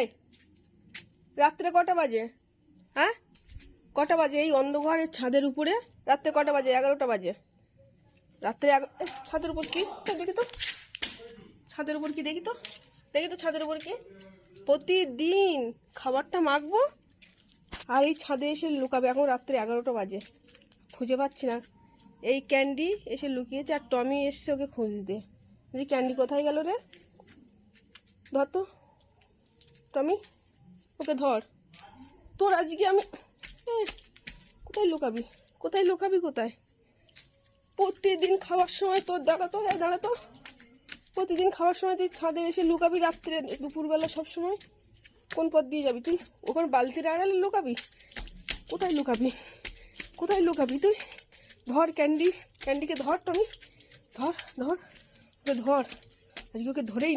এই রাত্রে কটা বাজে? হ্যাঁ, কটা বাজে? এই অন্ধকারের ছাদের উপরে রাত্রে কটা বাজে? 11টা বাজে। রাত্রে ছাদের উপর কি দেখি তো, ছাদের উপর কি দেখি তো, ছাদের উপর কি? প্রতিদিন খাবারটা মাখবো আর এই ছাদে এসে লুকাবে। এখন রাত্রে 11টা বাজে, খুঁজে পাচ্ছি না। এই ক্যান্ডি এসে লুকিয়েছে আর টমি এসছে ওকে খুঁজতে। যে ক্যান্ডি কোথায় গেল রে? ধর তো টমি, ওকে ধর। তোর আজকে আমি কোথায় লুকাবি, কোথায় লুকাবি, কোথায়? প্রতিদিন খাওয়ার সময় তোর দাঁড়াতো দাঁড়াতো, প্রতিদিন খাওয়ার সময় তুই ছাদে এসে লুকাবি, রাত্রে দুপুরবেলা সব সময়। কোন পথ দিয়ে যাবি তুই? ওখানে বালতির আড়ালে লুকাবি? কোথায় লুকাবি, কোথায় লুকাবি তুই? ধর ক্যান্ডিকে ধর টমি, ধর ধর, ওকে ধর, আজকে ওকে ধরেই